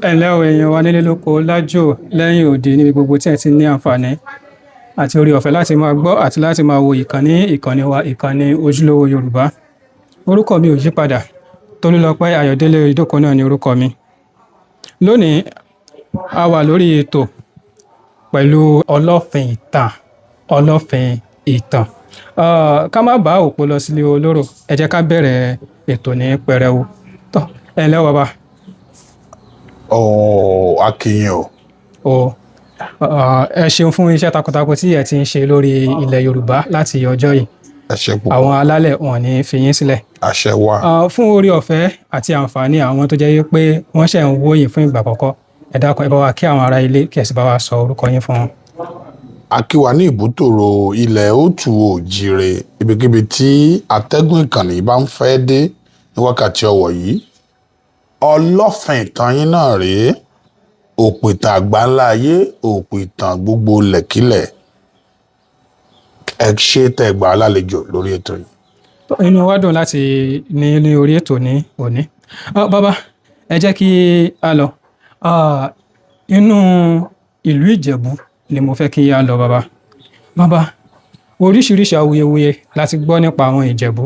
Ẹ ǹlẹ́ o èèyàn wa nílé lóko lájò lẹ́yìn òde níbi gbogbo tí ẹ ti ní àǹfààní àti oore ọ̀fẹ́ láti máa gbọ́ àti láti máa wo ìkànnì wa ìkànnì ojúlówó Yorùbá. Orúkọ mi ò yí padà, Tolúlọpẹ́ Ayọ̀délé Ìdókò náà ni orúkọ mi. Lónìí, a wà lórí ètò pẹ̀lú ọlọ́fin ìtàn. Ká má bá òpó lọ sílé olóró, ẹ jẹ́ ká bẹ̀rẹ̀ ètò ní pẹrẹwu. Tọ́, ẹ ǹlẹ́ o bàbá. Akínyìn o. Ẹ ṣeun fún iṣẹ́ takuntakun tí ẹ ti ń ṣe lórí ilẹ̀ Yorùbá láti ọjọ́ yìí. Ẹ ṣé púpọ̀. Àwọn alálẹ̀ wọn ní fi yín sílẹ̀. Àṣẹ wà. Fún oore ọ̀fẹ́ àti àǹfààní àwọn tó jẹ́ pé wọ́n ṣẹ̀ ń wò yín fún ìgbà àkọ́kọ́, ẹ dákun ẹ bá wa kí àwọn ará ilé kí ẹ sì bá wa sọ orúkọ yín fún wọn. A kí wa ní ìbútòrò ilẹ̀ òtù òjìrè ibikíbi tí atẹ́gùn ìkànnì bá ń fẹ́ dé ní wákàtí ọwọ̀ yìí. Ọlọ́fin ìtàn yín náà rèé, òpìtàn àgbáńlá ayé, òpìtàn gbogbo lẹ̀kílẹ̀. Ẹ ṣé tẹ́ gbà á lálejò lórí ètò yìí. Inú wa dùn láti ní orí ètò ní òní. Bàbá, ẹ jẹ́ kí a lọ. Inú ìlú Ìjẹ̀bú ni mo fẹ́ kí a lọ bàbá. Bàbá, oríṣìíríṣìí awuyewuye láti gbọ́ nípa àwọn Ìjẹ̀bú.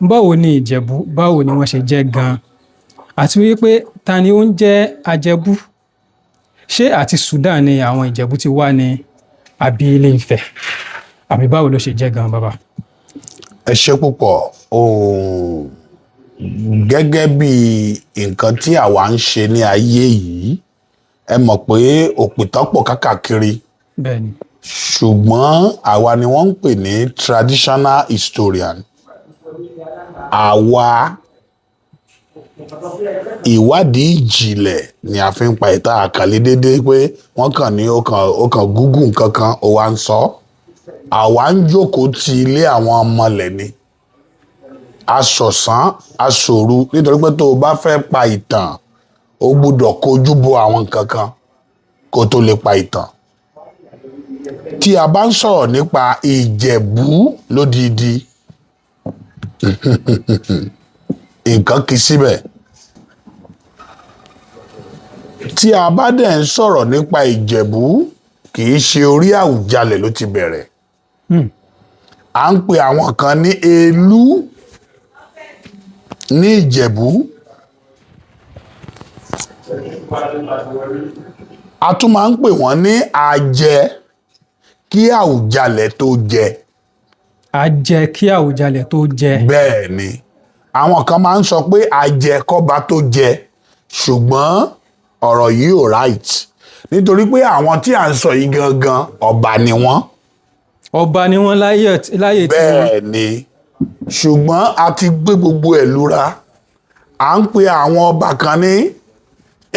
Báwo ni Ìjẹ̀bú, báwo ni wọ́n ṣe jẹ́ gan-an? Àti wípé ta ni ó ń jẹ́ Ajẹ́bú? Ṣé àti Sudan ni àwọn Ìjẹ̀bú ti wá ní àbí Ilé Ifẹ̀? Àbí báwo ló ṣe jẹ́ gan-an bàbá? Ẹ ṣé púpọ̀. Gẹ́gẹ́ bí nǹkan tí àwa ń ṣe ní ayé yìí, ẹ mọ̀ pé òpìtàn pọ̀ káàkiri. Bẹ́ẹ̀ni. Ṣùgbọ́n àwa ni wọ́n ń pè ní traditional historian. Àwa ìwádìí ìjìnlẹ̀ ni a fi ń pa ìta àkàlé déédéé pé wọ́n kàn ní ó kàn gúgùn kankan ó wá ń sọ. Àwa ń jókòó ti ilé àwọn ọmọlẹ̀ ni. Aṣọ̀sán, aṣòru, nítorí pé tó o bá fẹ́ pa ìtàn, o gbúdọ̀ kojú bọ àwọn nǹkan kan kó tó lè pa ìtàn. Tí a bá ń sọ̀rọ̀ nípa Ìjẹ̀bú lódidi, nǹkan kì í síbẹ̀. Tí a bá dẹ̀ ń sọ̀rọ̀ nípa Ìjẹ̀bú, kì í ṣe orí Àwùjalẹ̀ ló ti bẹ̀rẹ̀. À ń pe àwọn kan ní Elú ní Ìjẹ̀bú. A tún máa ń pè wọ́n ní Ajẹ-kí-Awùjalẹ tó jẹ. Ajẹ-kí-Awùjalẹ tó jẹ. Bẹ́ẹ̀ ni. Àwọn kan máa ń sọ pé ajẹ kọ́ba tó jẹ, ṣùgbọ́n ọ̀rọ̀ yìí ò right. Nítorí pé àwọn tí à ń sọ yìí gangan ọba ni wọ́n. Ọba ni wọ́n láyé tí wọ́n. Bẹ́ẹ̀ ni. Ṣùgbọ́n a ti gbé gbogbo ẹ̀ lura. À ń pe àwọn ọba kan ní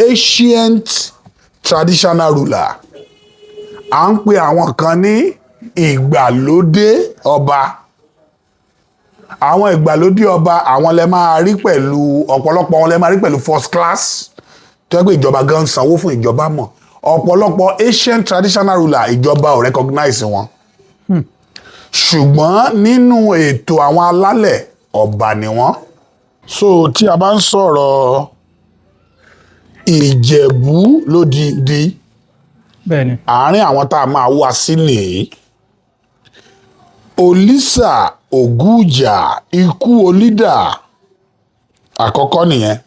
ancient traditional ruler. À ń pe àwọn kan ní ìgbàlódé ọba. Àwọn ìgbàlódé ọba àwọn lẹ máa rí pẹ̀lú ọ̀pọ̀lọpọ̀ wọn lẹ máa rí pẹ̀lú first class. Tó yẹ pé ìjọba gan sanwó fún ìjọba mọ̀. Ọ̀pọ̀lọpọ̀ ancient traditional ruler ìjọba ò recognize wọn. Ṣùgbọ́n nínú ètò àwọn alálẹ̀ ọba ni wọ́n. So tí a bá ń sọ̀rọ̀ Ìjẹ̀bú lódidi, bẹ́ẹ̀ni, àárín àwọn tá a máa wá sí nìyí. Olísà Ògújà ikú Olídà àkọ́kọ́ nìyẹn.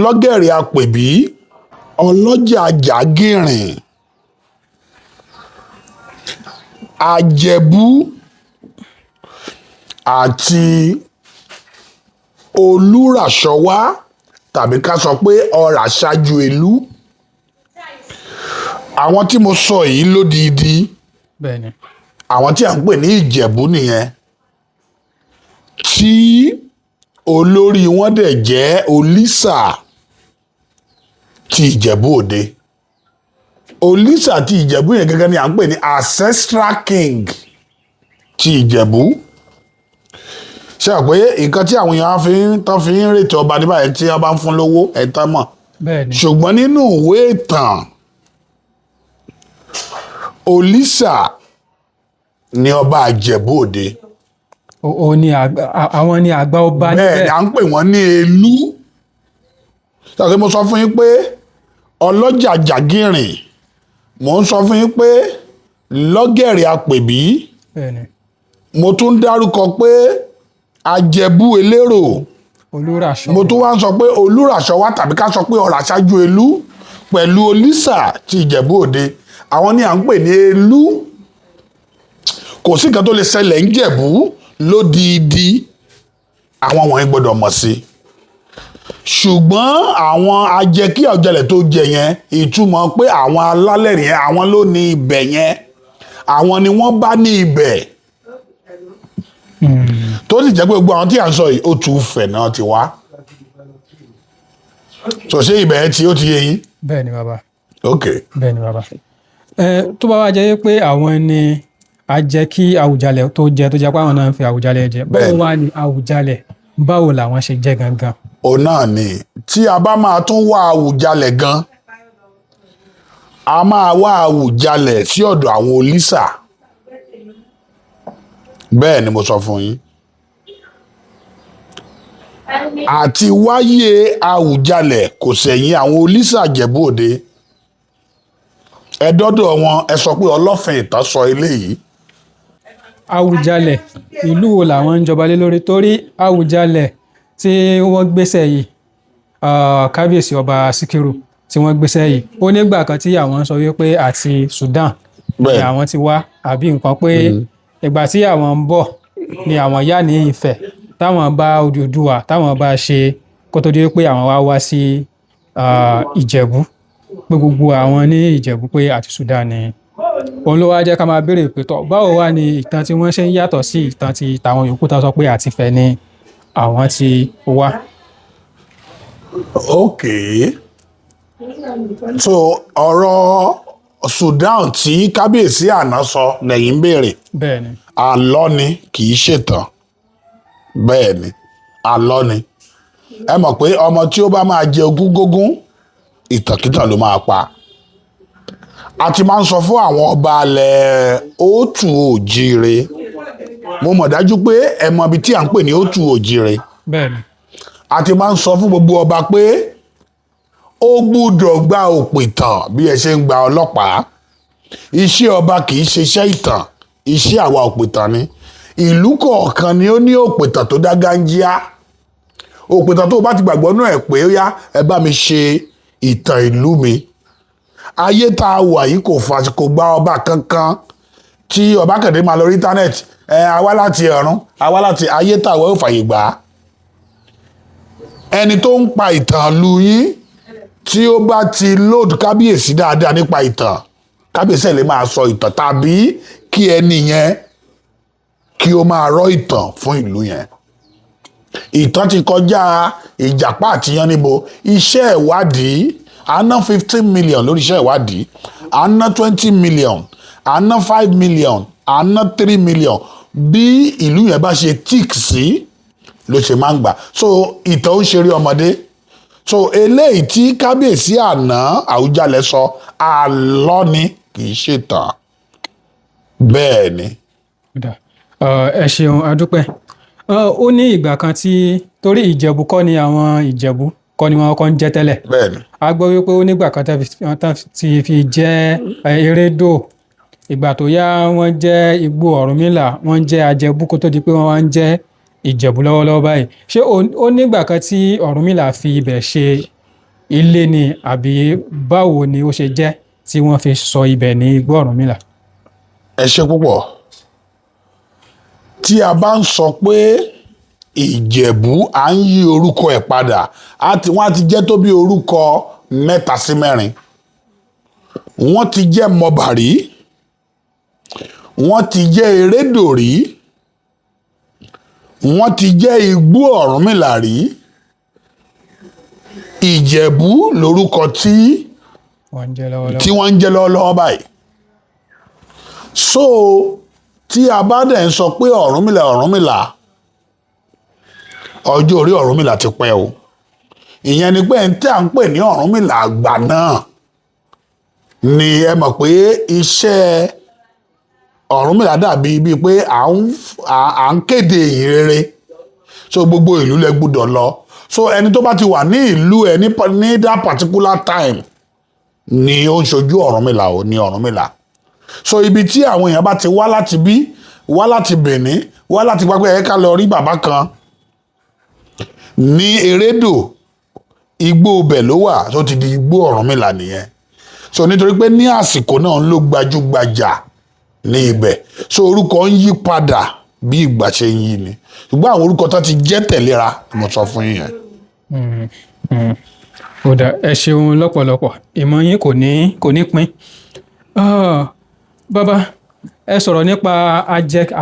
Lọ́gẹ̀rẹ̀ Apèbí, Ọlọ́jà Jàgìrìn, Ajẹ̀bú àti Olúràṣọwá tàbí ká sọ pé ọ̀rà ṣáájú Elú. Àwọn tí mo sọ yìí lódidi, bẹ́ẹ̀ni, àwọn tí à ń pè ní Ìjẹ̀bú nìyẹn. Tí olórí wọn dẹ̀ jẹ́ Olísà ti Ìjẹ̀bú Òde. Olísà ti Ìjẹ̀bú yẹn gẹ́gẹ́ ni à ń pè ní ancestral king ti Ìjẹ̀bú. Ṣé o pé nǹkan tí àwọn èèyàn fi ń rètò ọba ní báyìí tí wọ́n bá ń fún lówó ẹ̀tàn mọ̀. bẹ́ẹ̀ni. Ṣùgbọ́n nínú ìwé ìtàn, Olísà ni ọba Ìjẹ̀bú Òde. àwọn ni àgbà ọba níbẹ̀. bẹ́ẹ̀ ni à ń pè wọ́n ní elú. ṣàkóso mo sọ fún yín pé ọlọ́jà jàgìrìn, mo ń sọ fún yín pé lọ́gẹ̀rẹ̀ apèbí, bẹ́ẹ̀ni. mo tún dárúkọ pé ajẹbú elérò, olùràṣọ. mo tún wá ń sọ pé olùràṣọ wá tàbí ká sọ pé ọ̀rọ̀ aṣáájú elú pẹ̀lú olísà ti Ìjẹ̀bú Òde, àwọn ni à ń pè ní elú. kò sí nǹkan tó lè ṣẹlẹ̀ ń Jẹ̀bú lódìdí, àwọn wọ̀nyí gbọ́dọ̀ mọ̀ sí. ṣùgbọ́n àwọn Ajẹ-kí-Awùjalẹ tó jẹ yẹn, ìtumọ̀ pé àwọn alálẹ̀ yẹn àwọn ló ní ibẹ̀ yẹn, àwọn ni wọ́n bá ní ibẹ̀. tó sì jẹ́ pé gbogbo àwọn tí à ń sọ yìí ó tún fẹ̀ náà ti wá. tó ṣe ibẹ̀ tí ó ti yé yín. bẹ́ẹ̀ ni bàbá. ok. bẹ́ẹ̀ ni bàbá. tó bá wá jẹ́ pé àwọn ni Ajẹ-kí-Awùjalẹ tó jẹ tó jẹ́ pé àwọn náà ń fi Awùjalẹ jẹ, báwo wá ní Awùjalẹ, báwo làwọn ṣe jẹ́ gangan? òun náà ni tí a bá máa tún wá Awùjalẹ gan, a máa wá Awùjalẹ sí ọ̀dọ̀ àwọn olísà. bẹ́ẹ̀ ni mo sọ fún yín. àti wáyé Awùjalẹ kò sẹ̀yìn àwọn olísà Ìjẹ̀bú Òde. ẹ dọ́dọ̀ wọn, ẹ sọ pé Ọlọ́fin Ìtàn sọ eléyìí. Awùjalẹ ìlú wo làwọn ń jọba lé lórí? torí Awùjalẹ tí wọ́n gbéṣẹ́ yìí, kábíyèsí ọba Síkírù tí wọ́n gbéṣẹ́ yìí, ó nígbà kan tí àwọn sọ wípé àti Sudan ni àwọn ti wá, àbí nǹkan pé ìgbà tí àwọn ń bọ̀ ni àwọn yà ní Ifẹ̀, táwọn bá Odùduwà táwọn bá ṣe kó tó di pé àwọn wá sí Ìjẹ̀bú, pé gbogbo àwọn ní Ìjẹ̀bú pé àti Sudan ni. òun ló wá jẹ́ ká máa béèrè pé tọ́ báwo wá ni ìtàn tí wọ́n ṣe ń yàtọ̀ sí ìtàn ti tàwọn yòókù tó sọ pé àti Ifẹ̀ ni àwọn ti wá. ok. so ọ̀rọ̀ Sudan tí kábíyèsí àná sọ lẹ́yìn béèrè. bẹ́ẹ̀ ni. àlọ́ ni kì í ṣètàn. bẹ́ẹ̀ ni àlọ́ ni. ẹ mọ̀ pé ọmọ tí ó bá máa jẹ ogún gógún, ìtànkítàn ló máa pa. a ti máa ń sọ fún àwọn ọba alẹ̀ òtù òjìire. mo mọ̀ dájú pé ẹ mọ ibi tí à ń pè ní òtù òjìire. bẹ́ẹ̀ ni. a ti máa ń sọ fún gbogbo ọba pé ó gbúdọ̀ gba òpìtàn bí ẹ ṣe ń gba ọlọ́pàá. iṣẹ́ ọba kì í ṣe iṣẹ́ ìtàn, iṣẹ́ àwa òpìtàn ni. ìlú kọ̀ọ̀kan ni ó ní òpìtàn tó dá gáńjíá. òpìtàn tó bá ti gbàgbọ́ náà ẹ̀ pé ó yá ẹ bá mi ṣe ìtàn ìlú mi. ayé tá a wà yìí kò gba ọba kankan tí ọba kẹ̀dé máa lọ rí íńtánẹ́ẹ̀tì àwa láti ọ̀run, àwa láti ayé tá a wà ó fàyè gbà á. ẹni tó ń pa ìtàn lu yín tí ó bá ti lóòdù kábíyèsí dáadáa nípa ìtàn, kábíyèsí ẹ̀ lè máa sọ ìtàn, tàbí kí ẹni yẹn kí ó máa rọ ìtàn fún ìlú yẹn. ìtàn ti kọjá ìjàpá àti yánníbo. iṣẹ́ ìwádìí à ń ná 15 million lórí iṣẹ́ ìwádìí, à ń ná 20 million, à ń ná 5 million, à ń ná 3 million. bí ìlú yẹn bá ṣe tíìk sí ló ṣe máa ń gbà. so ìtàn ó ń ṣeré ọmọdé. so eléyìí tí kábíyèsí àná Àwùjalẹ sọ àlọ́ ni kì í ṣètàn. bẹ́ẹ̀ ni. ẹ ṣeun adúpẹ́. ó ní ìgbà kan tí, torí Ìjẹ̀bú kọ́ ni àwọn Ìjẹ̀bú kọ́ ni wọ́n kọ́ ń jẹ́ tẹ́lẹ̀. bẹ́ẹ̀ ni. a gbọ́ wípé ó nígbà kan tán ti fi jẹ́ erédò, ìgbà tó yá wọ́n jẹ́ Igbó Ọ̀rúnmìlà, wọ́n jẹ́ Ajẹ̀bú kó tó di pé wọ́n wá ń jẹ́ Ìjẹ̀bú lọ́wọ́lọ́wọ́ báyìí. ṣé ó nígbà kan tí Ọ̀rúnmìlà fi ibẹ̀ ṣe ilé ni, àbí báwo ni ó ṣe jẹ́ tí wọ́n fi sọ ibẹ̀ ní Igbó Ọ̀rúnmìlà? ẹ ṣe púpọ̀. tí a bá ń sọ pé Ìjẹ̀bú à ń yí orúkọ ẹ̀ padà, wọ́n á ti jẹ́ tó bí orúkọ 3 sí 4. wọ́n ti jẹ́ Mọbàrí, wọ́n ti jẹ́ Erédò rí, wọ́n ti jẹ́ Igbó Ọ̀rúnmìlà rí. Ìjẹ̀bú lórúkọ tí wọ́n ń jẹ́ lọ́wọ́lọ́wọ́ báyìí. so tí a bá dẹ̀ ń sọ pé Ọ̀rúnmìlà, ọjọ́ orí Ọ̀rúnmìlà ti pẹ́ o. ìyẹn ni pé tí à ń pè ní Ọ̀rúnmìlà àgbà náà ni ẹ mọ̀ pé iṣẹ́ Ọ̀rúnmìlà dàbí bíi pé à ń kéde ìyìn rere, so gbogbo ìlú lẹ gbọ́dọ̀ lọ, so ẹni tó bá ti wà ní ìlú ẹ ní that particular time ni ó ń ṣojú Ọ̀rúnmìlà ò ní Ọ̀rúnmìlà. So ibi tí àwọn èèyàn bá ti wá láti bí, wá láti Benin, wá láti pápẹ́ ẹ̀ka lọ rí bàbá kan ní Erédò, igbó ibẹ̀ ló wà tó ti di igbó Ọ̀rúnmìlà nìyẹn. So nítorí pé ní àsìkò náà ló gbajúgbajà ní ibẹ̀, so orúkọ ń yí padà bí ìgbà ṣe ń yí ni, ṣùgbọ́n àwọn orúkọ tó ti jẹ́ tẹ̀léra mo sọ fún yín yẹn. Ó dà, ẹ ṣeun lọ́pọ̀lọpọ̀, ìmọ̀ yín kò ní pín. Bàbá, ẹ sọ̀rọ̀ nípa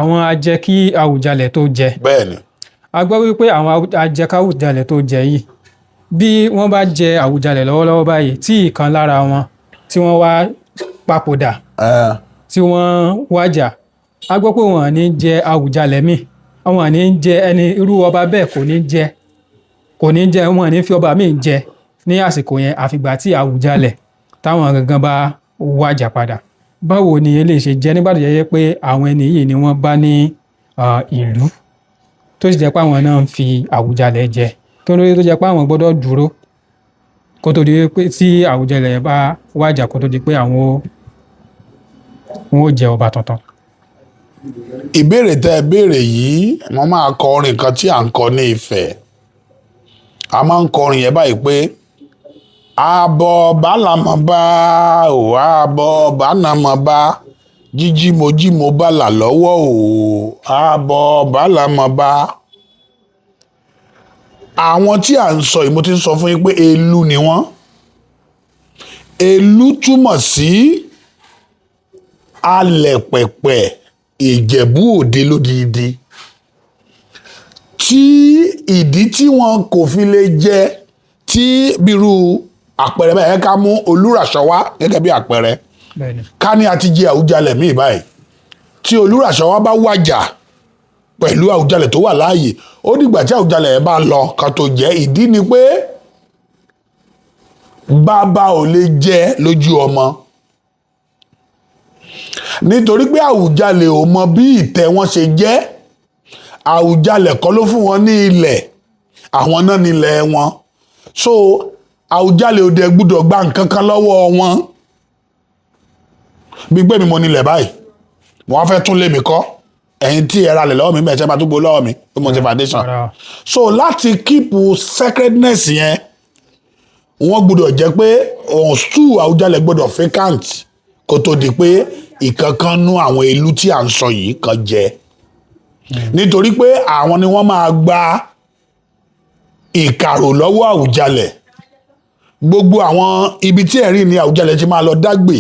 àwọn Ajẹ-kí-Awùjalẹ tó jẹ. Bẹ́ẹ̀ni. A gbọ́ wípé àwọn Ajẹ-kí-Awùjalẹ tó jẹ yìí, bí wọ́n bá jẹ Àwùjalẹ lọ́wọ́lọ́wọ́ báyìí tí ìkan lára wọn tí wọ́n wá papòdà, tí wọ́n wájà, a gbọ́ pé wọ́n ní jẹ Àwùjalẹ míì, àwọn ní jẹ ẹni irú ọba bẹ́ẹ̀ kò ní jẹ, wọ́n ní fi ọba míì jẹ ní àsìkò yẹn àfìgbà tí Àwùjalẹ táwọn gangan bá wájà padà. Báwo ni eléyìí ṣe jẹ́ nígbà tó jẹ́ pé àwọn ẹni yìí ni wọ́n bá ní ìlú tó sì jẹ́ pé àwọn náà ń fi Àwùjalẹ jẹ, kí ló dé tó jẹ́ pé àwọn gbọ́dọ̀ dúró kó tó di pé tí Àwùjalẹ bá wájà kó tó di pé àwọn ó jẹ ọba tuntun? Ìbéèrè tẹ́ ẹ béèrè yìí, wọ́n máa kọ orin kan tí à ń kọ ní Ifẹ̀. A máa ń kọ orin yẹn báyìí pé àbọ̀ ọba làmọ̀ bá ò àbọ̀ ọba nàmọ̀ bá jíjí mo bá là lọ́wọ́ ò àbọ̀ ọba làmọ̀ bá. Àwọn tí à ń sọ yìí mo ti ń sọ fún yín pé Elú ni wọ́n. Elú túmọ̀ sí alẹ̀pẹ̀pẹ̀ Ìjẹ̀bú Òde lódìdí, tí ìdí tí wọn kò fi lè jẹ tí bírú àpẹẹrẹ báyìí ká mú Olúràṣọ wá gẹ́gẹ́ bí àpẹẹrẹ, ká ní a ti jẹ Àwùjalẹ míì báyìí, tí Olúràṣọ wá bá wàjà pẹ̀lú Àwùjalẹ tó wà láàyè, ó dìgbà tí Àwùjalẹ yẹn bá lọ kan tó jẹ. Ìdí ni pé bàbá ò lè jẹ lójú ọmọ, nítorí pé Àwùjalẹ ò mọ bí ìtẹ́ wọn ṣe jẹ́. Àwùjalẹ kọ́ ló fún wọn ní ilẹ̀, àwọn náà nílẹ̀ wọn, so Àwùjalẹ ò dẹ̀ gbúdọ̀ gba nǹkan kan lọ́wọ́ wọn. Bí pé mi mo nílẹ̀ báyìí, wọ́n fẹ́ tún lé mi kọ́, ẹ̀yin tí ẹ ra lẹ̀ lọ́wọ́ mi bẹ́ẹ̀ ṣe máa tún gbó lọ́wọ́ mi pé mo ti foundation. So láti keep sacredness yẹn, wọ́n gbúdọ̀ jẹ́ pé stool Àwùjalẹ gbúdọ̀ vacant kó tó di pé ìkankan nú àwọn ìlú tí à ń sọ yìí kan jẹ. Nítorí pé àwọn ni wọ́n máa gba ìkàrò lọ́wọ́ Àwùjalẹ. Gbogbo àwọn ibi tí ẹ̀rí ni Àwùjalẹ ti máa lọ dágbè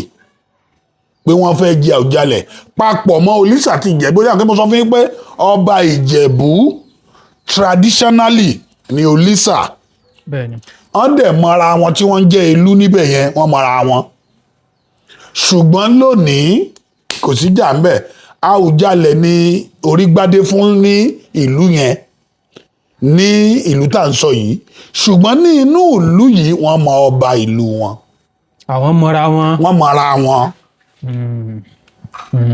pé wọ́n fẹ́ jẹ Àwùjalẹ papọ̀ mọ́ Olíṣà àti Ìjẹ̀bú. Ó yà kí mo sọ fún yín pé ọba Ìjẹ̀bú traditionally ni Olíṣà. Wọ́n dẹ̀ mọra wọn tí wọ́n ń jẹ́ ìlú níbẹ̀ yẹn, wọ́n mọra wọn. Ṣùgbọ́n lónìí kò sí jà ńbẹ̀. Àwùjalẹ ni orígbádé fún ní ìlú yẹn, ní ìlú tá à ń sọ yìí. Ṣùgbọ́n ní inú ìlú yìí wọ́n mọ ọba ìlú wọn. Àwọn mọra wọn. Wọ́n mọra wọn.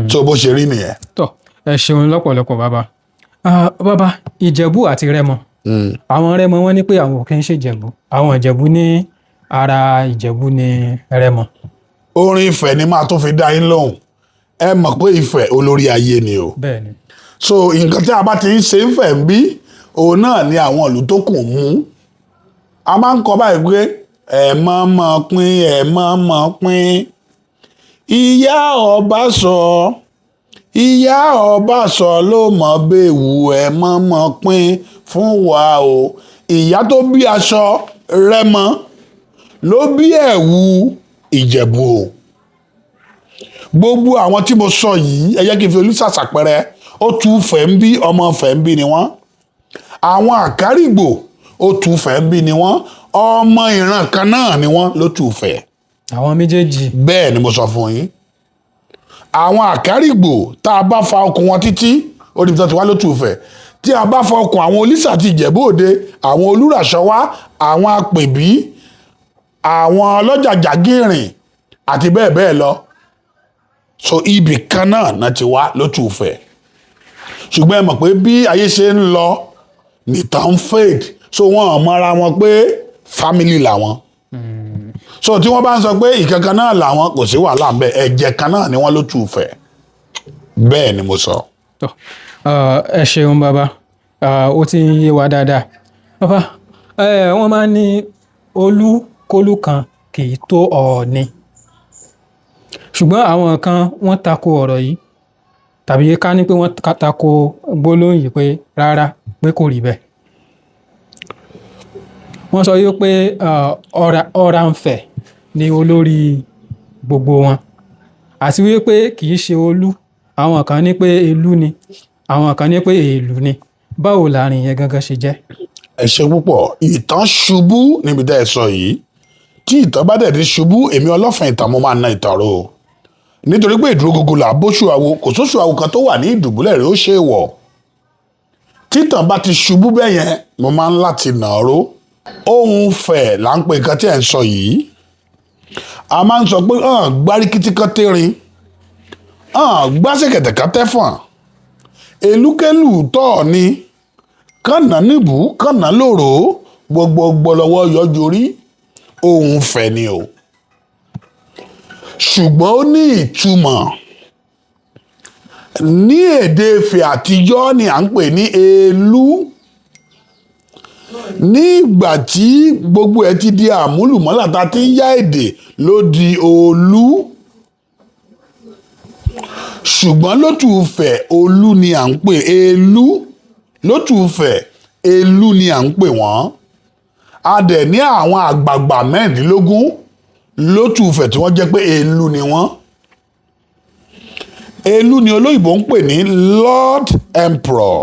Tó bó ṣe rí nìyẹn. Tọ́, ẹ ṣeun lọ́pọ̀lọpọ̀ bàbá. Bàbá, Ìjẹ̀bú àti Rẹ́mọ. Àwọn Rẹ́mọ wọ́n ní pé àwọn ò kí ń ṣe Ìjẹ̀bú. Àwọn Ìjẹ̀bú ní ara Ìjẹ̀bú ní Rẹ́mọ. Orin Ifẹ̀ ni máa tún fi dá yín lóhùn. Ẹ mọ̀ pé Ifẹ̀ olórí ayé ni o. Bẹ́ẹ̀ni. So nǹkan tí a bá ti ń ṣe ń fẹ̀ ń bí, òun náà ni àwọn ìlú tó kù mú. A máa ń kọ báyìí pé ẹ mọ̀ pín, ẹ mọ̀ pín. Ìyá ọba sọ, ìyá ọba sọ ló mọ̀ béèwù, ẹ mọ̀ pín fún wa o. Ìyá tó bí aṣọ Rẹ́mọ ló bí ẹ̀wù Ìjẹ̀bú o. Gbogbo àwọn tí mo sọ yìí, ẹ jẹ́ kí n fi Olíṣà ṣàpẹẹrẹ, ó tú Ifẹ̀ ń bí, ọmọ Ifẹ̀ ń bí ni wọ́n. Àwọn Àkárìgbò ó tú Ifẹ̀ ń bí ni wọ́n, ọmọ ìran kan náà ni wọ́n ló tú Ifẹ̀. Àwọn méjèèjì. Bẹ́ẹ̀ ni mo sọ fún yín. Àwọn Àkárìgbò tá a bá fa okùn wọn títí ó di ibi tó ti wá ló tú Ifẹ̀. Tí a bá fa okùn àwọn Olíṣà àti Ìjẹ̀bú Òde, àwọn Olúràṣọ wá, àwọn Apèbí, àwọn Ọlọ́jàjà Gìrìn àti bẹ́ẹ̀ bẹ́ẹ̀ lọ, so ibì kan náà ti wá lótùúfẹ̀ ṣùgbọ́n ẹ mọ̀ pé bí ayé ṣe ń lọ nìtàn fade so wọ́n mọra wọn pé family làwọn so tí wọ́n bá ń sọ pé ìkankan náà làwọn kò sí wàhálà ńbẹ̀ ẹ̀jẹ̀ kan náà ni wọ́n lótùúfẹ̀ bẹ́ẹ̀ ni mo sọ. ẹ ṣeun bàbá ó ti ń yé wa dáadáa bàbá wọ́n máa ń ní olúkólú kan kì í tó ọ̀ọ̀ni ṣùgbọ́n àwọn kan wọ́n tako ọ̀rọ̀ yìí tàbí ká ní pé wọ́n tako gbólóhùn yìí pé rárá pé kò rí bẹ́ẹ̀ wọ́n sọ yìí pé ranfẹ ni olórí gbogbo wọn àti wípé kì í ṣe olú àwọn kan ní pé elú ni àwọn kan ní pé èèlú ni báwo láàrin yẹn gangan ṣe jẹ́. ẹ ṣe púpọ̀ ìtàn ṣubú níbi tẹ́ ẹ sọ yìí tí ìtàn bá dẹ̀ ti ṣubú èmi ọlọ́fìn ìtàn mo máa na ìtàn ro nítorí pé ìdúró gbogbo là bóṣù àwo kò sóṣù àwo kan tó wà ní ìdùbúlẹ̀ rẹ̀ ó ṣe é wọ̀ títàn bá ti ṣubú bẹ́ẹ̀ yẹn mo máa ń láti nà ọ́ ró ohun fẹ̀ là ń pe nǹkan tí ẹ̀ ń sọ yìí a máa ń sọ pé gbáríkítí kan tẹ́rin gbásẹ̀kẹ̀tẹ̀ kan tẹ́fọ̀n elúkẹ́lù tọ́ ni kànnà níbù kànnà lòrò gbogbo lọ́wọ́ yọjú rí ohun fẹ̀ ni o ṣùgbọ́n ó ní ìtumọ̀ ní èdè Ifẹ̀ àtijọ́ ni à ń pè ní elú ní ìgbà tí gbogbo ẹ ti di àmúlùmọ́là tá a ti ń yá èdè ló di olú ṣùgbọ́n lótùúfẹ̀ olú ni à ń pè elú lótùúfẹ̀ elú ni à ń pè wọ́n a dẹ̀ ní àwọn àgbààgbà mẹ́rìndínlógún lótùúfẹ̀ tí wọ́n jẹ́ pé elú ni wọ́n elú ni olóyìnbó ń pè ní Lord Emperor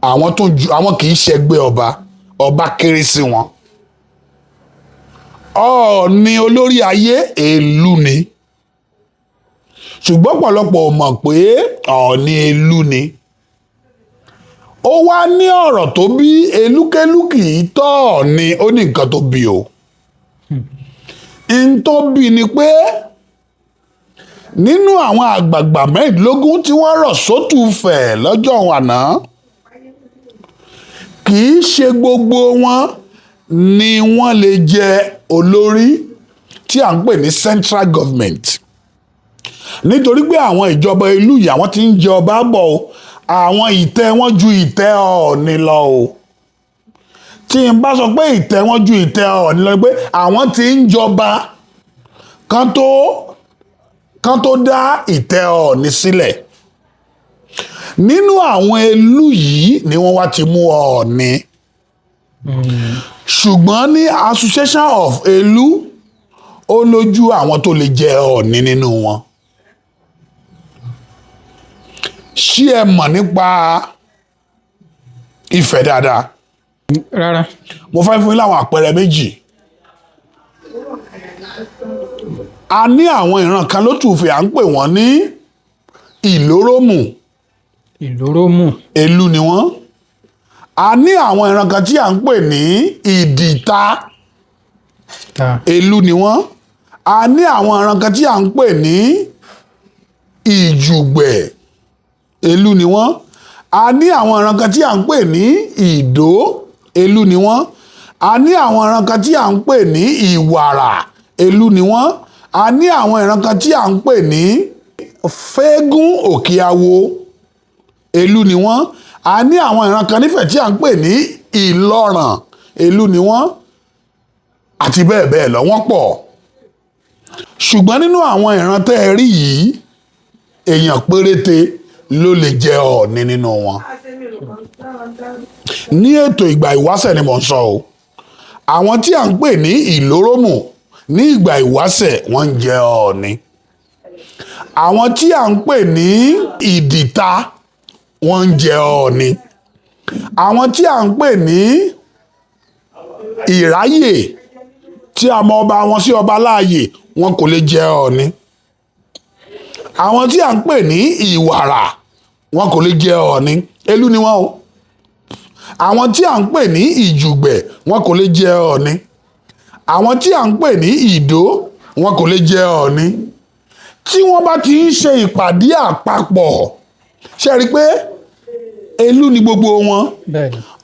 àwọn kì í ṣẹgbẹ́ ọba kéré sí wọn Ọọ̀ni olórí ayé elú ni ṣùgbọ́n ọ̀pọ̀lọpọ̀ ò mọ̀ pé Ọọ̀ni elú ni ó wá ní ọ̀rọ̀ tó bí elúkélú kì í tọ́ Ọọ̀ni ó ní nǹkan tó bí o n tó bí ni pé nínú àwọn àgbààgbà mẹ́rìndínlógún tí wọ́n rọ̀ sótùúfẹ̀ lọ́jọ́ àná kì í ṣe gbogbo wọn ni wọ́n lè jẹ olórí tí à ń pè ní central government nítorí pé àwọn ìjọba ìlú yìí àwọn tí ń jẹ ọba bọ̀ o àwọn ìtẹ́ wọn ju ìtẹ́ Ọọ̀ni lọ o tí n bá sọ pé ìtẹ́ wọn ju ìtẹ́ Ọọ̀ni lọ pé àwọn tí ń jọba kan tó dá ìtẹ́ Ọọ̀ni sílẹ̀ nínú àwọn ìlú yìí ni wọ́n wá ti mú Ọọ̀ni ṣùgbọ́n ní association of ìlú ó lójú àwọn tó lè jẹ Ọọ̀ni nínú wọn ṣé ẹ mọ̀ nípa Ifẹ̀ dáadáa. rárá. mo fẹ́ fún yín láwọn àpẹẹrẹ méjì a ní àwọn ìran kan lótùúfẹ̀ à ń pè wọ́n ní ìlórómù elú ni wọ́n a ní àwọn ìran kan tí à ń pè ní ìdìta elú ni wọ́n a ní àwọn ìran kan tí à ń pè ní ìjùgbẹ̀ elú ni wọ́n a ní àwọn ìran kan tí à ń pè ní ìdó elú ni wọ́n a ní àwọn ìran kan tí à ń pè ní ìwàrà elú ni wọ́n a ní àwọn ìran kan tí à ń pè ní fẹ́gún òkè awo elú ni wọ́n a ní àwọn ìran kan nífẹ̀ẹ́ tí à ń pè ní ìlọ́ràn elú ni wọ́n àti bẹ́ẹ̀ bẹ́ẹ̀ lọ wọ́n pọ̀ ṣùgbọ́n nínú àwọn ìran tẹ́ ẹ rí yìí èèyàn péréte ló lè jẹ Ọọ̀ni nínú wọn ní ètò ìgbà ìwáṣẹ̀ ni mò ń sọ o àwọn tí à ń pè ní ìlórómù ní ìgbà ìwáṣẹ̀ wọ́n ń jẹ Ọọ̀ni àwọn tí à ń pè ní ìdìta wọ́n ń jẹ Ọọ̀ni àwọn tí à ń pè ní ìráyè tí a mọ ọba wọn sí ọba láàyè wọn kò lè jẹ Ọọ̀ni àwọn tí à ń pè ní ìwàrà wọn kò lè jẹ Ọọ̀ni elú ni wọn o àwọn tí à ń pè ní ìjùgbẹ̀ wọn kò lè jẹ Ọọ̀ni àwọn tí à ń pè ní ìdó wọn kò lè jẹ Ọọ̀ni tí wọ́n bá ti ń ṣe ìpàdé àpapọ̀ ṣe rí i pé èlú ni gbogbo wọn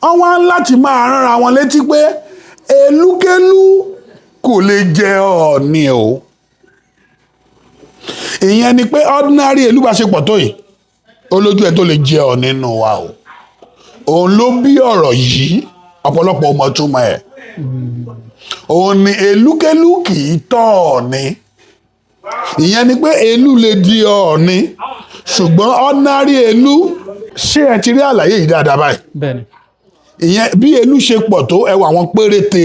wọ́n wá láti máa ránra wọn létí pé èlúkélú kò lè jẹ Ọọ̀ni o ìyẹn ni pé ordinary èlú bá ṣe pọ̀ tó yìí olójú ẹ̀ tó lè jẹ Ọọ̀ni nínú wa o òun ló bí ọ̀rọ̀ yìí ọ̀pọ̀lọpọ̀ ọmọ tó mọ ẹ̀ òun ni èlúkélú kì í tọ́ Ọọ̀ni ìyẹn ni pé èlú lè di Ọọ̀ni ṣùgbọ́n ordinary èlú ṣé ẹ ti rí àlàyé yìí dáadáa báyìí ìyẹn bí èlú ṣe pọ̀ tó ẹwà àwọn péréte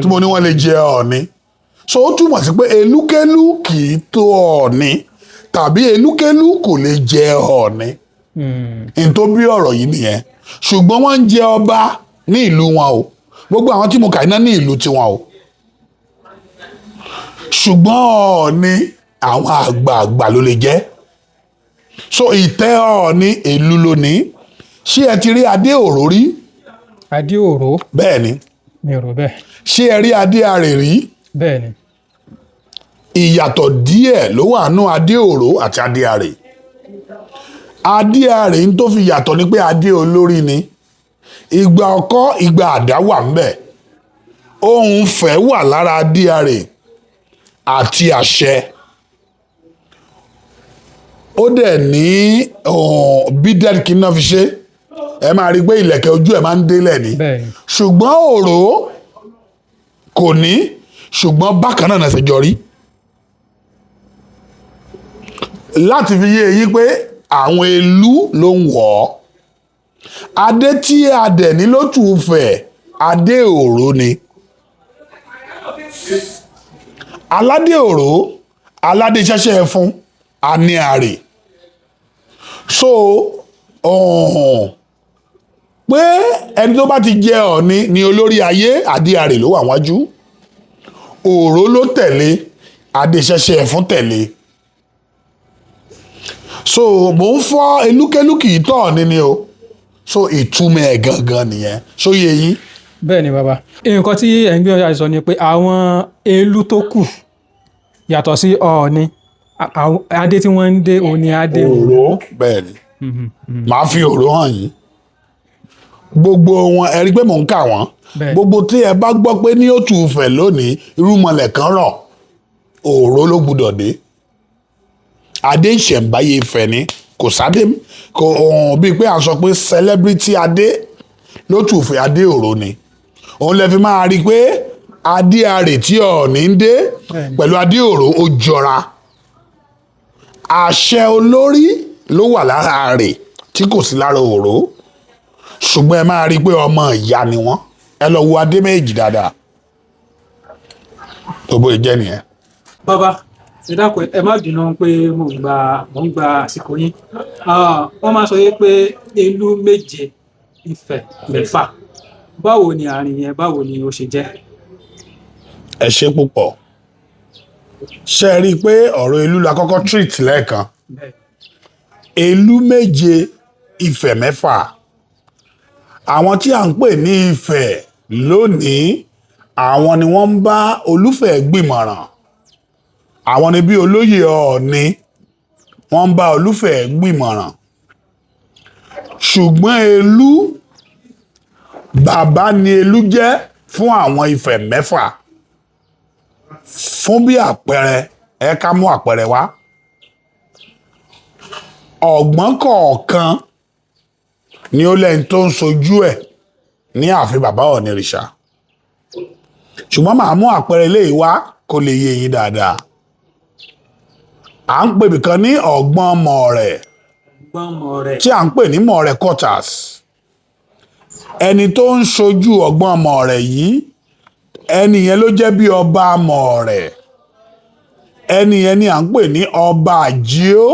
tí mo ní wọ́n lè jẹ Ọọ̀ni so ó túmọ̀ sí pé èlúkélú kì í tó Ọọ̀ni tàbí èlúkélú kò lè jẹ Ọọ̀ni n tó bí ọ̀rọ̀ yìí nìyẹn ṣùgbọ́n wọ́n ń jẹ ọba ní ìlú wọn o gbogbo àwọn tí mo kà iná ní ìlú tiwọn o ṣùgbọ́n Ọọ̀ni àwọn àgbààgbà ló lè jẹ́ so ìtẹ́ Ọọ̀ni èlú lónìí ṣé ẹ ti rí adé òró rí. adé òró. bẹ́ẹ̀ ni. mi ò rò bẹ́ẹ̀. ṣé ẹ rí adé arè rí. bẹ́ẹ̀ ni. ìyàtọ̀ díẹ̀ ló wà nú adé òró àti adé arè. adé arè ń tó fi yàtọ̀ ni pé adé olórí ni ìgbà ọkọ́ ìgbà àdá wà ńbẹ̀ ohùn fẹ́ wà lára adé arè àti àṣẹ ó dẹ̀ ní bídẹ́ẹ̀dì kí n náà fi ṣe ẹ máa rí i pé ìlẹ̀kẹ̀ ojú ẹ̀ máa ń délẹ̀ ní ṣùgbọ́n òró kò ní ṣùgbọ́n bákan náà ṣe jọ rí láti fi yé eyín pé àwọn èlú ló ń wọ̀ ọ́ adé tí a dẹ̀ ní lótú fẹ̀ adé òró ni aládé òró aládé ṣẹ̀ṣẹ̀ fún ani àrè so pé ẹni tó bá ti jẹ Ọọ̀ni ni olórí ayé adé àrè ló wà wájú òró ló tẹ̀lé adé ṣẹ̀ṣẹ̀ fún tẹ̀lé so mò ń fọ́ elúkélú kì í tọ́ Ọọ̀ni ni o so ìtumọ̀ ẹ̀ gangan nìyẹn so yé yín. bẹ́ẹ̀ ni bàbá nǹkan tí ẹ̀ ń gbé ọjà sọ ni pé àwọn èlú tó kù yàtọ̀ sí Ọọ̀ni adé tí wọ́n ń dé òun ni adé òró. bẹ́ẹ̀ ni màá fi òró hàn yín gbogbo wọn ẹ rí i pé mò ń kà wọ́n gbogbo tí ẹ bá gbọ́ pé ní òtù fẹ̀ lónìí irúmọlẹ̀ kan rọ̀ òró ló gbúdọ̀ dé adé ìṣẹ̀ǹbáyé Ifẹ̀ ni kò sáde kò bíi pé à ń sọ pé celebrity adé lótù fẹ̀ adé òró ni òun lè fi máa rí i pé adé arè tí Ọọ̀ni ń dé pẹ̀lú adé òró ó jọra àṣẹ olórí ló wà lára àrè tí kò sí lára òró ṣùgbọ́n ẹ máa rí i pé ọmọ ìyá ni wọ́n ẹ lọ wo adé méjì dáadáa gbogbo ìjẹ́ nìyẹn. bàbá ẹ dákun ẹ má bínú pé mo ń gba àsìkò yín wọ́n máa sọ pé ìlú méje Ifẹ̀ mẹ́fà báwo ni àárín yẹn báwo ni ó ṣe jẹ́. ẹ ṣe púpọ̀ ṣe rí i pé ọ̀rọ̀ ìlú la kọ́kọ́ treat lẹ́ẹ̀kan ìlú méje Ifẹ̀ mẹ́fà àwọn tí à ń pè ní Ifẹ̀ lónìí àwọn ni wọ́n ń bá Olúfẹ̀ gbìmọ̀ràn àwọn ni bí olóyè Ọọ̀ni wọ́n ń bá Olúfẹ̀ gbìmọ̀ràn ṣùgbọ́n ìlú bàbá ni ìlú jẹ́ fún àwọn Ifẹ̀ mẹ́fà fún bí àpẹẹrẹ ẹ ká mú àpẹẹrẹ wá ọ̀gbọ́n kọ̀ọ̀kan ni ó lẹ́yìn tó ń sojú ẹ̀ ní ààfin bàbá Ọ̀nìrìṣà ṣùgbọ́n màá mú àpẹẹrẹ eléyìí wá kó lè yé yín dáadáa à ń pè bìkan ní ọ̀gbọ́n Mọ̀ọ̀rẹ̀ tí à ń pè ní Mọ̀ọ̀rẹ̀ quarters ẹni tó ń sojú ọ̀gbọ́n Mọ̀ọ̀rẹ̀ yìí ẹni yẹn ló jẹ́ bí ọba Mọ̀ọ̀rẹ̀ ẹni yẹn ni à ń pè ní ọba Àjíó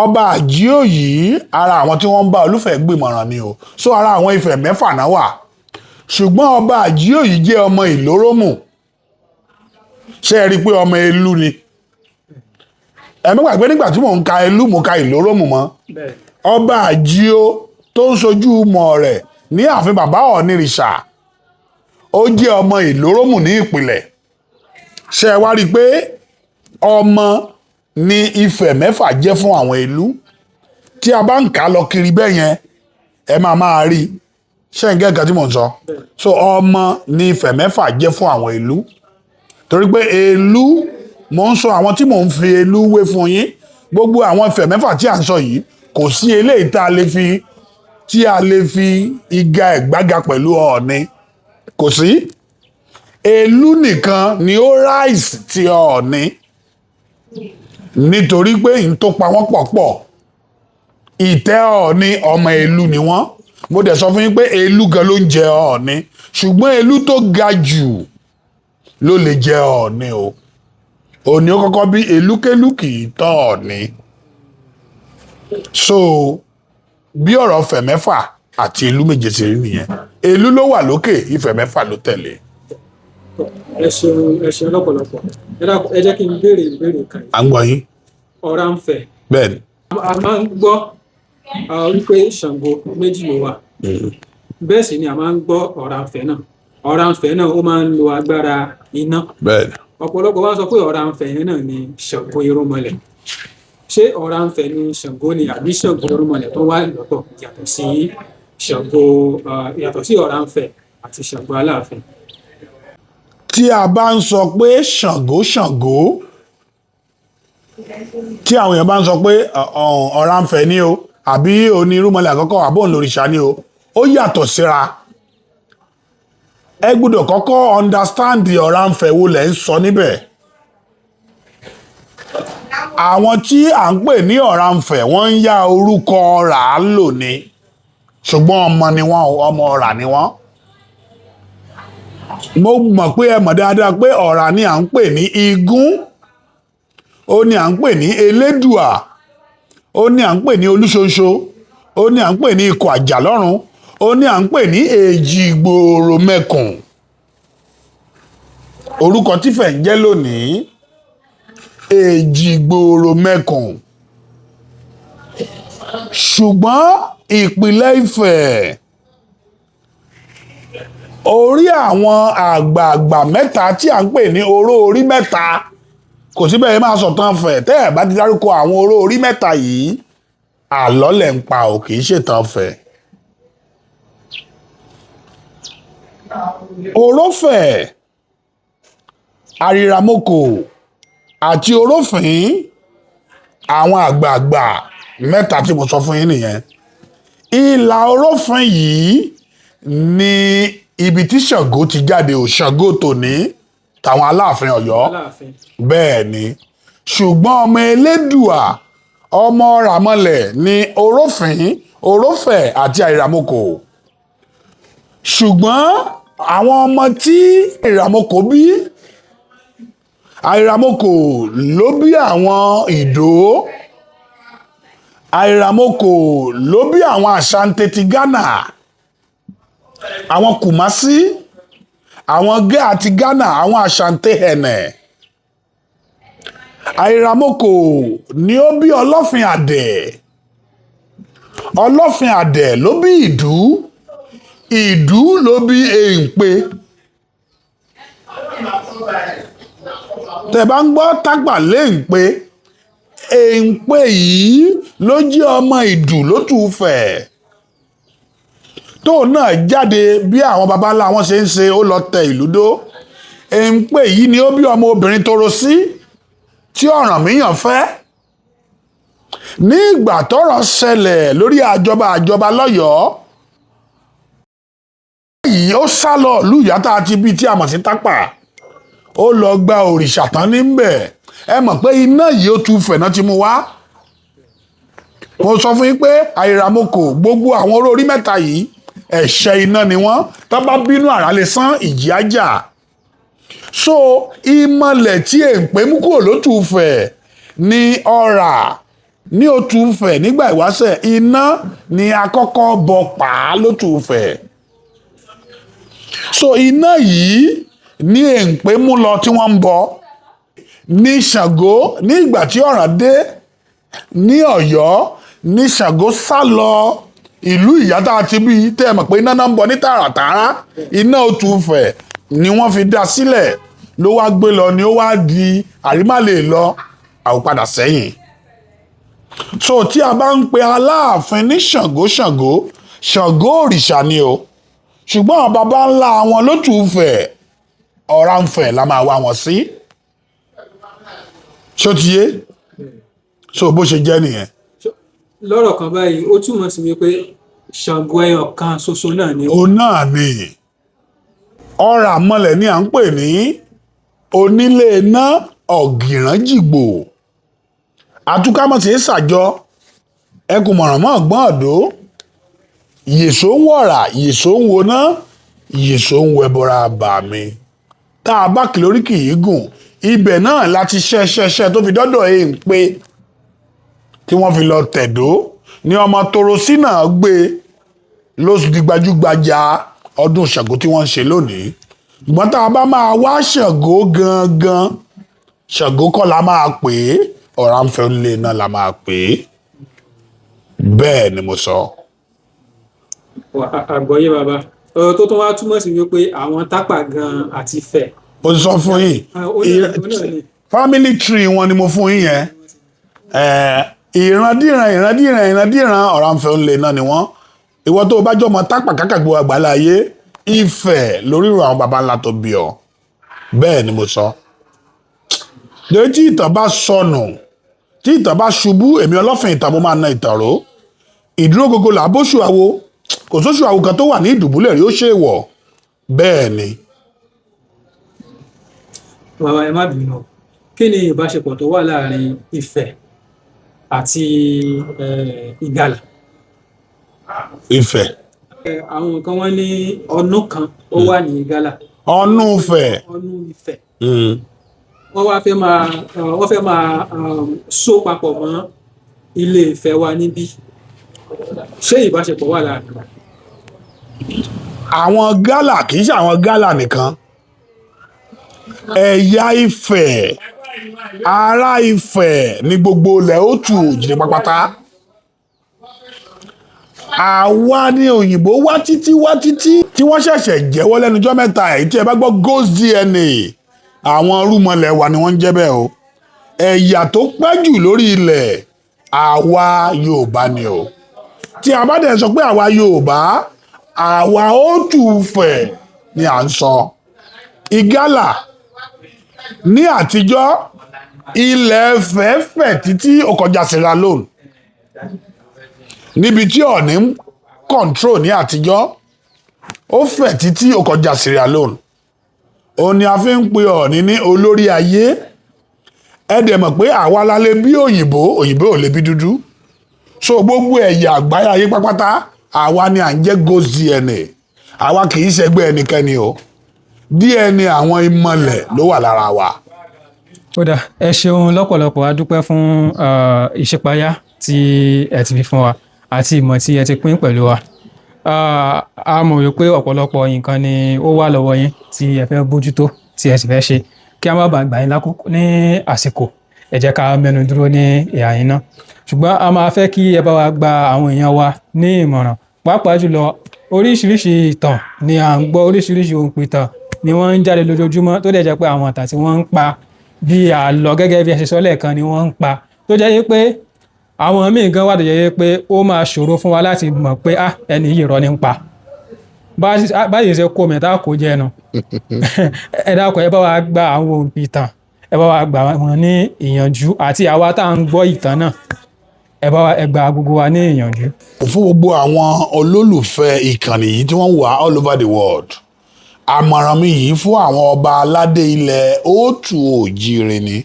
ọba Àjíó yìí ara àwọn tí wọ́n ń bá Olúfẹ̀ gbìmọ̀ràn ni o so ara àwọn Ifẹ̀ mẹ́fà náà wà ṣùgbọ́n ọba Àjíó yìí jẹ́ ọmọ Ìlórómù ṣé ẹ rí i pé ọmọ Elú ni ẹ̀mí gbàgbé nígbà tí mò ń ka Elú mo ka Ìlórómù mọ́ ọba Àjíó tó ń sojú Mọ̀ọ̀rẹ̀ ní ààfin bàbá Ọ̀nìrìṣà ó jẹ́ ọmọ Ìlórómù ní ìpìlẹ̀ ṣé ẹ wá rí i pé ọmọ ni ìfẹ́ mẹ́fà jẹ́ fún àwọn ìlú tí a bá ń kà á lọ kiri bẹ́ẹ̀ yẹn ẹ máa rí ṣé ń gẹ́gẹ́ tí mò ń sọ so ọmọ ni ìfẹ́ mẹ́fà jẹ́ fún àwọn ìlú torí pé ìlú mò ń sọ àwọn tí mò ń fi ìlú wé fún yín gbogbo àwọn ìfẹ́ mẹ́fà tí à ń sọ yìí kò sí eléyìí tí a lè fi iga ẹ̀gbága pẹ̀lú Ọọ̀ni kò sí ìlú nìkan ni ó ráìsì ti Ọọ̀ni nítorí pé n tó pa wọ́n pọ̀ ìtẹ́ Ọọ̀ni ọmọ ìlú ni wọ́n mo dẹ̀ sọ fún yín pé ìlú gan ló ń jẹ Ọọ̀ni ṣùgbọ́n ìlú tó ga jù ló lè jẹ Ọọ̀ni o Ọọ̀ni ó kọ́kọ́ bí ìlúkélú kì í tán Ọọ̀ni so bí ọ̀rọ̀ ìfẹ́ mẹ́fà àti ìlú méje ṣe rí nìyẹn ìlú ló wà lókè ìfẹ́ mẹ́fà ló tẹ̀lé. ẹ ṣeun lọ́pọ̀lọpọ̀ ẹ jẹ́ kí n béèrè ìbéèrè kan yìí. à ń gbọ́ yín. Ọ̀rànfẹ̀. bẹ́ẹ̀ni. a máa ń gbọ́ wípé Ṣàngó méjì ló wà bẹ́ẹ̀ sì ni a máa ń gbọ́ Ọ̀rànfẹ̀ náà ó máa ń lo agbára iná. bẹ́ẹ̀ni. ọ̀pọ̀lọpọ̀ wá sọ pé Ọ̀rànfẹ̀ yẹn náà ni Ṣàngó irúnmọlẹ̀ ṣé Ọ̀rànfẹ̀ ni Ṣàngó ni àbí Ṣàngó irúnmọlẹ̀ tó wà lọ́tọ̀ yàtọ̀ sí Ọ̀rànfẹ̀ àti Ṣàngó Aláàfin. tí a bá ń sọ pé Ṣàngó tí àwọn èèyàn bá ń sọ pé Ọ̀rànfẹ̀ ni o àbí onírúnmọlẹ̀ àkọ́kọ́ àbọ̀ òǹlòrìṣà ni o ó yàtọ̀ síra ẹ gbọ́dọ̀ kọ́kọ́ understand Ọ̀rànfẹ̀ wo lẹ̀ ń sọ níbẹ̀ àwọn tí à ń pè ní Ọ̀rànfẹ̀ wọ́n ń yá orúkọ ọ̀rà lò ní ṣùgbọ́n ọmọ ni wọ́n ọmọ ọ̀rà ni wọ́n mo mọ̀ pé ẹ mọ̀ dáadáa pé ọ̀rà ni à ń pè ní igún ó ní à ń pè ní elédùà ó ní à ń pè ní olúṣoṣo ó ní à ń pè ní ikọ̀ àjàlọ́run ó ní à ń pè ní èjìgbòòrò mẹ́kùn orúkọ tífẹ̀ ń jẹ́ lónìí èjìgbòòrò mẹ́kùn ṣùgbọ́n ìpìlẹ̀ Ifẹ̀ orí àwọn àgbààgbà mẹ́ta tí à ń pè ní oró orí mẹ́ta kò síbẹ̀ yẹn máa sọ̀tàn Ifẹ̀ tẹ́ ẹ̀ bá ti dárúkọ àwọn oró orí mẹ́ta yìí àlọ́ lẹ̀ ń pa ò kì í ṣètàn Ifẹ̀. Orófẹ̀ Àrìràmọkò àti Orófìn àwọn àgbààgbà mẹ́ta tí mo sọ fún yín nìyẹn ìlà Orófìn yìí ni ibi tí Ṣàngó ti jáde ò Ṣàngó tòní tàwọn Aláàfin Ọ̀yọ́ bẹ́ẹ̀ ni ṣùgbọ́n ọmọ Elédùà ọmọ Ràmọlẹ̀ ni Orófìn Orófẹ̀ àti Àrìràmọkò ṣùgbọ́n àwọn ọmọ tí Àrìràmọkò bí Àrìràmọkò ló bí àwọn Ìdó Àrìràmọkò ló bí àwọn Àṣàǹtẹ̀ ti Ghana àwọn Kùmásí àwọn Gẹ́ àti Ghana àwọn Àṣàǹtẹ̀ Ẹ̀nẹ̀ Àrìràmọkò ni ó bí Ọlọ́fin Àdẹ̀ Ọlọ́fin Àdẹ̀ ló bí Ìdú Ìdú ló bí Èǹpé tẹ́ bá ń gbọ́ tágbà léǹpé Èǹpé yìí ló jẹ́ ọmọ Ìdú lótùúfẹ̀ tóun náà jáde bí àwọn baba ńlá wọn ṣe ń ṣe ó lọ tẹ ìlú dó Èǹpé yìí ni ó bí ọmọ obìnrin Torosí tí Ọ̀rànmíyàn fẹ́ ní ìgbà tọ́rọ̀ ṣẹlẹ̀ lórí àjọba lọ́yọ̀ọ́ yìí ó sá lọ ìlú ìyá tá a ti bí tí a mọ̀ sí Tápà ó lọ gba òrìṣà tán níbẹ̀ ẹ mọ̀ pé iná yìí ó tu fẹ̀nà ti mú wá mo sọ fún yín pé Àrìràmọkò gbogbo àwọn oró orí mẹ́ta yìí ẹ̀ṣẹ̀ iná ni wọ́n tó bá bínú àrá lè sán ìjì ájà so ìmọ̀lẹ̀ tí Èǹpé mú kúrò lótùúfẹ̀ ní ọ̀rà ní òtùúfẹ̀ nígbà ìwáṣẹ̀ iná ni àkọ́kọ́ bọ pàá lótùúfẹ̀ so iná yìí ní Èǹpé mú lọ tí wọ́n ń bọ ní Ṣàngó ní ìgbà tí ọ̀ràn dé ní Ọ̀yọ́ ní Ṣàngó sá lọ ìlú ìyá tá a ti bí tẹ́ ẹ mọ̀ pé iná náà ń bọ ní tààràtàrà iná òtùúfẹ̀ ni wọ́n fi dá sílẹ̀ ló wá gbé lọ ni ó wá di àrímálè lọ àwòpadà sẹ́yìn. So tí a bá ń pe Aláàfin ní Ṣàngó òrìṣà ni o, ṣùgbọ́n àwọn baba ńlá wọn ló tù ú fẹ̀ ranfẹ la máa wá wọn sí. Ṣó ti yé? So bó ṣe jẹ́ nìyẹn. lọ́rọ̀ kan báyìí ó túmọ̀ sí wípé Ṣàngó ẹyọ kan ṣoṣo náà ni. Òun náà ni ọ̀rà mọ́lẹ̀ ni à ń pè ní Onílé Iná ọ̀gìránjìgbò. Àtúkámọ̀sí ṣàjọ ẹkùn mọ̀rànmọ́ ọ̀gbọ́n ọ̀dọ́ yèso ń wọ̀rà yèso ń woná yèso ń wẹbọra bà mí. Tá a bá kìlórí kì í gùn ibẹ̀ náà láti ṣẹ́ṣẹ́ṣẹ́ tó fi dọ́dọ̀ èè ń pé tí wọ́n fi lọ tẹ̀dó ní ọmọ torosí náà gbé ló di gbajúgbajà ọdún Ṣàngó tí wọ́n ń ṣe lónìí. Ṣùgbọ́n tá a bá máa wá Ṣàngó gangan Ṣàngó kọ́ la máa pè é ranfẹ Onílé Iná la máa pè é. Bẹ́ẹ̀ ni mo sọ. àgbọ́yé bàbá ọ̀rọ̀ tó tún wá túmọ̀ sí wípé àwọn tápà gan àti Ifẹ̀. Mo ti sọ fún yín family tree wọn ni mo fún yín yẹn ìrandíran ranfẹ Onílé Iná ni wọ́n. Ìwọ tó o bá jọ ọmọ tápà kákàgbọ àgbáláyé Ifẹ̀ lórí ìrò àwọn baba ńlá tó bí ọ. Bẹ́ẹ̀ ni mo sọ. Lórí tí ìtàn bá sọnù tí ìtàn bá ṣubú èmi Ọlọ́fin ìtàn mo máa na ìtàn ró. Ìdúró gbogbo là bóṣù àwo kò sóṣù àwo kan tó wà ní ìdùbúlẹ̀ rí ó ṣe wọ̀. Bẹ́ẹ̀ ni. bàbá ẹ má bínú kí ni ìbáṣepọ̀ tó wà láàrin Ifẹ̀ àti Ìgalà. Ifẹ̀. àwọn kan wọ́n ní ọ̀nù kan ó wà ní Ìgalà. ọ̀nù Ifẹ̀. ọ̀nù Ifẹ̀. wọ́n wá fẹ́ máa so papọ̀ mọ́ Ilé Ifẹ̀ wa níbí ṣé ìbáṣepọ̀ wà láàrin. àwọn Gálà kì í ṣe àwọn Gálà nìkan ẹ̀yà Ifẹ̀ ará Ifẹ̀ ní gbogbo ilẹ̀ ó tù òjìlẹ̀ pápátá. Àwa ni òyìnbó wá títí tí wọ́n ṣẹ̀ṣẹ̀ jẹ́wọ́ lẹ́nujọ́ mẹ́ta èyí tí ẹ bá gbọ́ ghost DNA àwọn rúmọlẹ̀ wa ni wọ́n ń jẹ́ bẹ́ẹ̀ o. Ẹ̀yà tó pẹ́ jù lórí ilẹ̀ àwa Yorùbá ni o. Tí a bá dẹ̀ sọ pé àwa Yorùbá àwa ó tù Ifẹ̀ ni à ń sọ. Ìgalà ní àtijọ́ ilẹ̀ fẹ́fẹ́ títí ó kọjá Sierra Leone níbi tí Ọ̀ọ̀ni ń control ní àtijọ́ ó fẹ̀ títí ó kọjá Sierra Leone. Òun ni a fi ń pe Ọ̀ọ̀ni ní olórí ayé. Ẹ dẹ̀ mọ̀ pé àwa la lè bí òyìnbó ò lè bí dúdú. So gbogbo ẹ̀yà àgbáyé ayé pápátá àwa ni à ń jẹ́ ghost DNA. Àwa kì í ṣẹgbẹ́ ẹnikẹ́ni o. DNA àwọn ìmọ̀lẹ̀ ló wà lára wa. kódà ẹ ṣeun lọ́pọ̀lọpọ̀ a dúpẹ́ fún ìṣípayá tí ẹ ti fi fún wa àti ìmọ̀ tí ẹ ti pín pẹ̀lú wa. A mọ̀ wípé ọ̀pọ̀lọpọ̀ nǹkan ni ó wà lọ́wọ́ yín tí ẹ fẹ́ bójútó tí ẹ sì fẹ́ ṣe kí a má bàa gbà yín lákòókò ní àsìkò ẹ jẹ́ ká mẹ́nu dúró ní ìhà yín náà. Ṣùgbọ́n a máa fẹ́ kí ẹ bá wa gba àwọn èèyàn wa ní ìmọ̀ràn pàápàá jùlọ oríṣiríṣi ìtàn ni à ń gbọ́ oríṣiríṣi ohun pìtàn ni wọ́n ń jáde lójoojúmọ́ tó dẹ̀ jẹ́ pé àwọn ìtàn tí wọ́n ń pa bí àlọ́ gẹ́gẹ́ bí ẹ ṣe sọ lẹ́ẹ̀kan ni wọ́n ń pa tó jẹ́ pé àwọn míì gan wà tó jẹ́ pé ó máa ṣòro fún wa láti mọ̀ pé ẹni yìí irọ́ ní ń pa báyìí ṣe kó mẹ́ta kó jẹ́ ẹnu ẹ dákun ẹ bá wa gba àwọn ohun ìtàn ẹ bá wa gbà wọn ní ìyànjú àti àwa tá à ń gbọ́ ìtàn náà ẹ gba gbogbo wa ní ìyànjú. Fún gbogbo àwọn olólùfẹ́ ìkànnì yìí tí wọ́n wà all over the world àmọ̀ràn mi yìí fún àwọn ọba aládé ilẹ̀ òtù òjìrè ni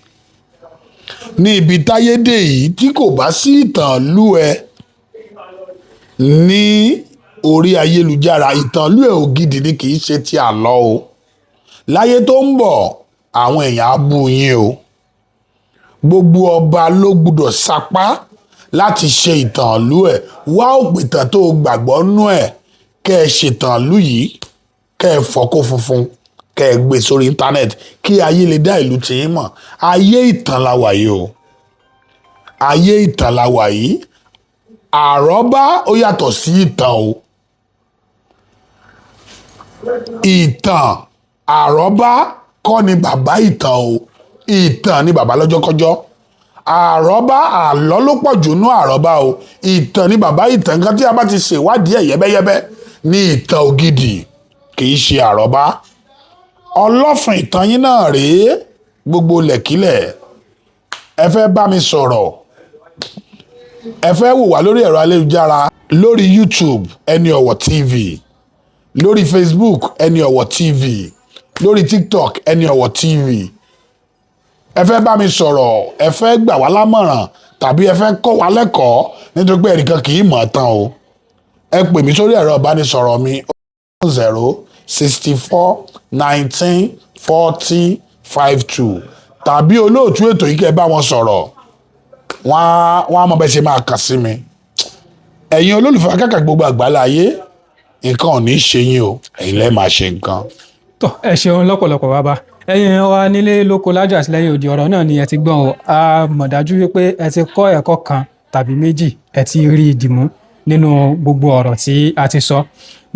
ní ibi táyédè yìí tí kò bá sí ìtàn lú ẹ ní orí ayélujára ìtàn lú ẹ ògidì ni kì í ṣe ti àlọ́ o láyé tó ń bọ̀ àwọn èèyàn á bú yín o gbogbo ọba ló gbọ́dọ̀ sapá láti ṣe ìtàn lú ẹ wá òpìtàn tó gbàgbọ́ nú ẹ kẹ́ ẹ ṣètàn lú yìí kẹ́ ẹ fọ́kó funfun kẹ́ ẹ gbé sórí íńtánẹ́ẹ̀tì kí ayé lè dá ìlú tí yín mọ̀ ayé ìtàn la wà yìí o ayé ìtàn la wà yìí àrọ́bá ó yàtọ̀ sí ìtàn o ìtàn àrọ́bá kọ́ ni bàbá ìtàn o, ìtàn ni bàbá lọ́jọ́kọ́jọ́. Àrọ́bá àlọ́ ló pọ̀ jù nú àrọ́bá o, ìtàn ni bàbá ìtàn. Nǹkan tí a bá ti ṣèwádìí ẹ̀ yẹ́bẹ́yẹ́bẹ́ ní ìtàn ògidì, kì í ṣe àrọ́bá. Ọlọ́fin ìtàn yín náà rèé, gbogbo lẹ̀kílẹ̀. Ẹ fẹ́ bá mi sọ̀rọ̀, ẹ fẹ́ wò wá lórí ẹ̀rọ ayélujára, lórí YouTube Ẹni Ọ̀wọ̀ TV, lórí Facebook Ẹni Ọ̀wọ̀ TV, lórí TikTok Ẹni Ọ̀wọ̀ TV. Ẹ fẹ́ bá mi sọ̀rọ̀, ẹ fẹ́ gbà wá lámọ̀ràn, tàbí ẹ fẹ́ kọ́ wa lẹ́kọ̀ọ́, nítorí pé ẹnìkan kì í mọ̀ tán o. Ẹ pè mí sórí ẹ̀rọ ìbánisọ̀rọ̀ mi 064194052, tàbí olóòtú ètò yìí kẹ́ ẹ bá wọn sọ̀rọ̀, wọ́n á mọ bẹ́ẹ̀ ṣe máa kàn sí mi. Ẹ̀yin olólùfẹ́ káàkiri gbogbo àgbálá ayé, nǹkan ò ní ṣe yín o, ẹ̀yin lẹ́ẹ̀ máa ṣe nǹkan. Tọ́ ẹ ṣeun lọ́pọ̀lọpọ̀ bàbá. Ẹ̀yin wa nílé lóko lájọ àtìlẹ́yìn òdì, ọ̀rọ̀ náà ni ẹ ti gbọ́n o. A mọ̀ dájú wípé ẹ ti kọ́ ẹ̀kọ́ kan tàbí méjì, ẹ ti rí ìdìmú nínú gbogbo ọ̀rọ̀ tí a ti sọ.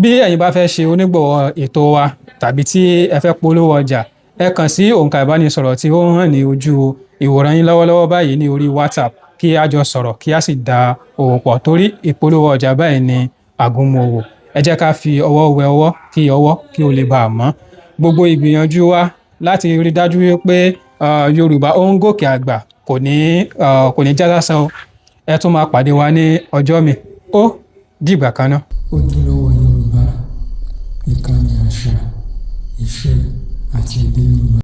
Bí ẹ̀yin bá fẹ́ ṣe onígbọ̀wọ́ ètò wa, tàbí tí ẹ fẹ́ polówó ọjà, ẹ kàn sí òǹkà ìbánisọ̀rọ̀ tí ó hàn ní ojú ìwòran yín lọ́wọ́lọ́wọ́ báyìí ní orí WhatsApp, kí a jọ sọ̀rọ̀ kí a sì da òwò pọ̀, torí ìpolówó ọjà báyìí ni àgúnmu òwò. Ẹ jẹ́ ká fi ọwọ́ wẹ ọwọ́ kí ó lè bá a mọ́. Gbogbo ìgbìyànjú wa láti rí dájú wípé Yorùbá ó ń gòkè àgbà kò ní já sásán o. Ẹ tún máa pàdé wa ní ọjọ́ mi. Ó dìgbà kan náà. Ojúlówó Yorùbá, ìkànnì àṣà, ìṣe àti èdè Yorùbá.